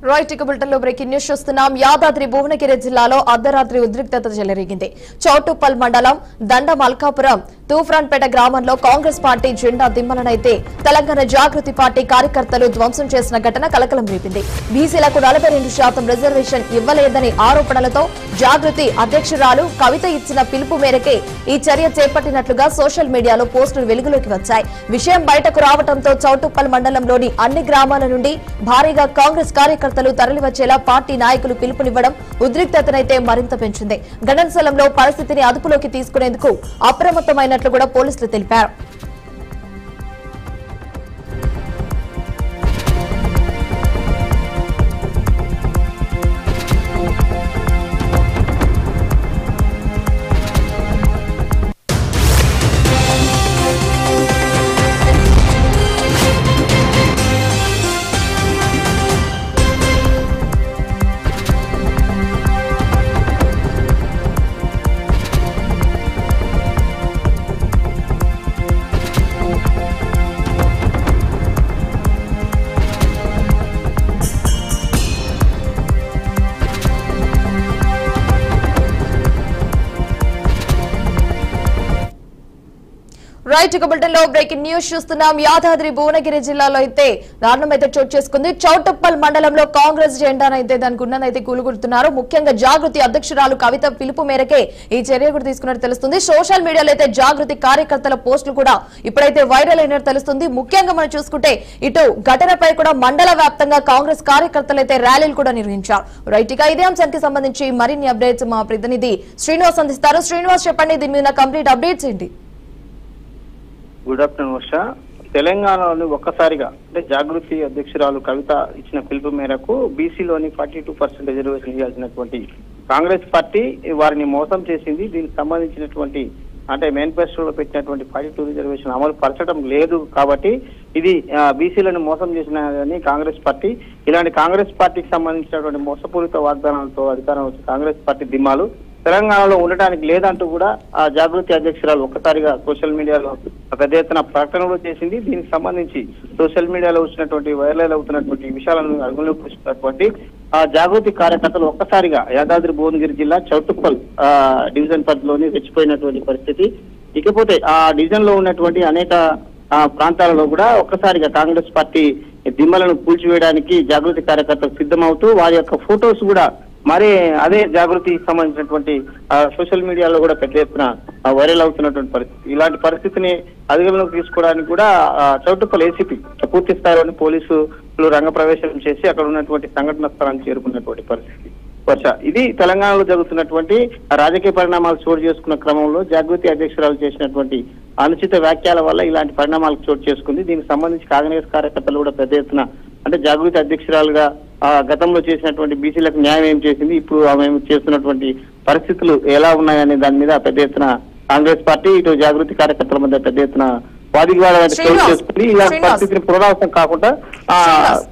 Right ఇక bulletin లో breaking news చూస్తున్నాం. యాదాద్రి భువనగిరి జిల్లాలో అర్ధరాత్రి ఉద్రిక్తత చెలరేగింది. చౌటుప్పల్ మండలం దండ మల్కాపురం తూఫ్రాన్పేట గ్రామంలో కాంగ్రెస్ పార్టీ జెండా దిమ్మలనైతే తెలంగాణ జాగృతి పార్టీ కార్యకర్తలు ధ్వంసం చేసిన ఘటన కలకలం రేపింది. బీసీలకు 42% రిజర్వేషన్ ఇవ్వలేదని ఆరోపణలతో జాగృతి అధ్యక్షురాలు కవిత ఇచ్చిన పిలుపు మేరకే ఈ చర్య చేపట్టినట్లుగా సోషల్ మీడియాలో పోస్టులు వెలుగులోకి వచ్చాయి. విషయం బయటకు రావడంతో చౌటుప్పల్ మండలంలోని అన్ని గ్రామాల నుండి భారీగా కాంగ్రెస్ కార్యకర్తలు తరలివచ్చేలా పార్టీ నాయకులు పిలుపునివ్వడం ఉద్రిక్తతనైతే మరింత పెంచింది. ఘటన స్థలంలో పరిస్థితిని అదుపులోకి తీసుకునేందుకు అప్రమత్తమైనట్లు కూడా పోలీసులు తెలిపారు. రైట్ ఇక బులెటిన్ లో బ్రేకింగ్ న్యూస్ చూస్తున్నాం. యాదాద్రి భువనగిరి జిల్లాలో అయితే దారుణం అయితే చోటు చేసుకుంది. చౌటుప్పల్ మండలంలో కాంగ్రెస్ జెండానైతే దానికి ఉన్నదైతే కూలుగుడుతున్నారు. ముఖ్యంగా జాగృతి అధ్యక్షురాలు కవిత పిలుపు మేరకే ఈ చర్య కూడా తీసుకున్నట్టు తెలుస్తుంది. సోషల్ మీడియాలో అయితే జాగృతి కార్యకర్తల పోస్టులు కూడా ఇప్పుడైతే వైరల్ అయినట్టు తెలుస్తుంది. ముఖ్యంగా మనం చూసుకుంటే ఇటు ఘటనపై కూడా మండల వ్యాప్తంగా కాంగ్రెస్ కార్యకర్తలు అయితే ర్యాలీలు కూడా నిర్వహించారు. రైట్ ఇక ఇదే అంశానికి సంబంధించి మరిన్ని అప్డేట్స్ మా ప్రతినిధి శ్రీనివాస్ అందిస్తారు. శ్రీనివాస్ చెప్పండి, దీని మీద కంప్లీట్ అప్డేట్స్ ఏంటి? గుడ్ ఆఫ్టర్నూన్ వర్ష. తెలంగాణలోని ఒక్కసారిగా అంటే జాగృతి అధ్యక్షురాలు కవిత ఇచ్చిన పిలుపు మేరకు బీసీలోని 42% రిజర్వేషన్ ఇవ్వాల్సినటువంటి కాంగ్రెస్ పార్టీ వారిని మోసం చేసింది. దీనికి సంబంధించినటువంటి అంటే మేనిఫెస్టోలో పెట్టినటువంటి 42 రిజర్వేషన్ అమలు పరచడం లేదు కాబట్టి ఇది బీసీలను మోసం చేసిన కాంగ్రెస్ పార్టీ. ఇలాంటి కాంగ్రెస్ పార్టీకి సంబంధించినటువంటి మోసపూరిత వాగ్దానాలతో అధికారం వచ్చి కాంగ్రెస్ పార్టీ దిమ్మాలు తెలంగాణలో ఉండటానికి లేదంటూ కూడా ఆ జాగృతి అధ్యక్షురాలు ఒక్కసారిగా సోషల్ మీడియాలో పెద్ద ఎత్తున ప్రకటనలు చేసింది. దీనికి సంబంధించి సోషల్ మీడియాలో వచ్చినటువంటి వైరల్ అవుతున్నటువంటి విషయాలను అదుపులోకి తీసుకున్నటువంటి ఆ జాగృతి కార్యకర్తలు ఒక్కసారిగా యాదాద్రి భువనగిరి జిల్లా చౌటుప్పల్ డివిజన్ పరిధిలోని రెచ్చిపోయినటువంటి పరిస్థితి. ఇకపోతే ఆ డివిజన్ లో ఉన్నటువంటి అనేక ప్రాంతాలలో కూడా ఒక్కసారిగా కాంగ్రెస్ పార్టీ దిమ్మలను కూల్చివేయడానికి జాగృతి కార్యకర్తలు సిద్ధమవుతూ వారి యొక్క ఫొటోస్ కూడా మరి అదే జాగృతికి సంబంధించినటువంటి సోషల్ మీడియాలో కూడా పెద్ద ఎత్తున వైరల్ అవుతున్నటువంటి పరిస్థితి. ఇలాంటి పరిస్థితిని అధికారంలోకి తీసుకోవడానికి కూడా చౌటుప్పల్ ఏసీపీ పూర్తి స్థాయిలోని పోలీసులు రంగప్రవేశం చేసి అక్కడ ఉన్నటువంటి సంఘటన స్థలానికి చేరుకున్నటువంటి పరిస్థితి. వర్ష ఇది తెలంగాణలో జరుగుతున్నటువంటి రాజకీయ పరిణామాలు చోటు చేసుకున్న క్రమంలో జాగృతి అధ్యక్షురాలు చేసినటువంటి అనుచిత వ్యాఖ్యల వల్ల ఇలాంటి పరిణామాలకు చోటు చేసుకుంది. దీనికి సంబంధించి కాంగ్రెస్ కార్యకర్తలు కూడా పెద్ద ఎత్తున అంటే జాగృతి అధ్యక్షురాలుగా గతంలో చేసినటువంటి బీసీలకు న్యాయం ఏం చేసింది, ఇప్పుడు ఆమె చేస్తున్నటువంటి పరిస్థితులు ఎలా ఉన్నాయనే దాని మీద పెద్ద ఎత్తున కాంగ్రెస్ పార్టీ ఇటు జాగృతి కార్యకర్తల మధ్య పెద్ద ఎత్తున వాదివివాదాన్ని ఇలాంటి పరిస్థితిని పునరావృతం కాకుండా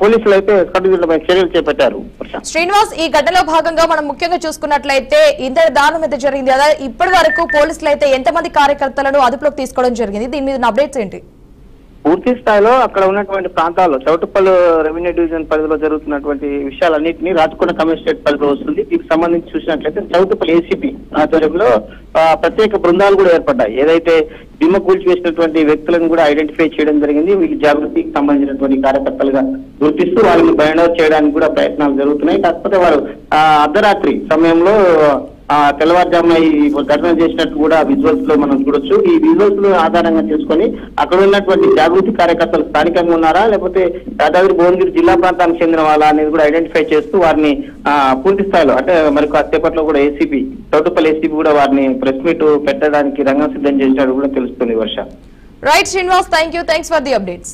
పోలీసులు అయితే కట్టుదిట్టమైన చర్యలు చేపట్టారు. శ్రీనివాస్, ఈ ఘటనలో భాగంగా మనం ముఖ్యంగా చూసుకున్నట్లయితే ఇంత దారుణం అయితే జరిగింది కదా, ఇప్పటి వరకు పోలీసులు అయితే ఎంతమంది కార్యకర్తలను అదుపులోకి తీసుకోవడం జరిగింది, దీని మీద అప్డేట్స్ ఏంటి? పూర్తి స్థాయిలో అక్కడ ఉన్నటువంటి ప్రాంతాల్లో చౌటుప్పల్ రెవెన్యూ డివిజన్ పరిధిలో జరుగుతున్నటువంటి విషయాలన్నింటినీ రాచకొండ కమిషనరేట్ పరిధిలో వస్తుంది. దీనికి సంబంధించి చూసినట్లయితే చౌటుప్పల్ ఏసీపీ ఆధ్వర్యంలో ప్రత్యేక బృందాలు కూడా ఏర్పడ్డాయి. ఏదైతే దిమ్మ కూల్చివేసినటువంటి వ్యక్తులను కూడా ఐడెంటిఫై చేయడం జరిగింది. వీళ్ళు జాగృతికి సంబంధించినటువంటి కార్యకర్తలుగా గుర్తిస్తూ వాళ్ళని బైండ్ అవుట్ చేయడానికి కూడా ప్రయత్నాలు జరుగుతున్నాయి. కాకపోతే వారు అర్ధరాత్రి సమయంలో తెల్లవారుజామున ఈ ఘటన చేసినట్టు కూడా విజువల్స్ లో మనం చూడొచ్చు. ఈ విజువల్స్ లో ఆధారంగా చేసుకొని అక్కడ ఉన్నటువంటి జాగృతి కార్యకర్తలు స్థానికంగా ఉన్నారా లేకపోతే యాదాద్రి భువనగిరి జిల్లా ప్రాంతానికి చెందిన వాళ్ళ అనేది కూడా ఐడెంటిఫై చేస్తూ వారిని పూర్తి స్థాయిలో అంటే మరి కాసేపట్లో కూడా ఏసీపీ చౌటుప్పల్ ఏసీపీ కూడా వారిని ప్రెస్ మీట్ పెట్టడానికి రంగం సిద్ధం చేసినట్టు కూడా తెలుస్తుంది. Varsha. Right Srinivas, thanks for the updates.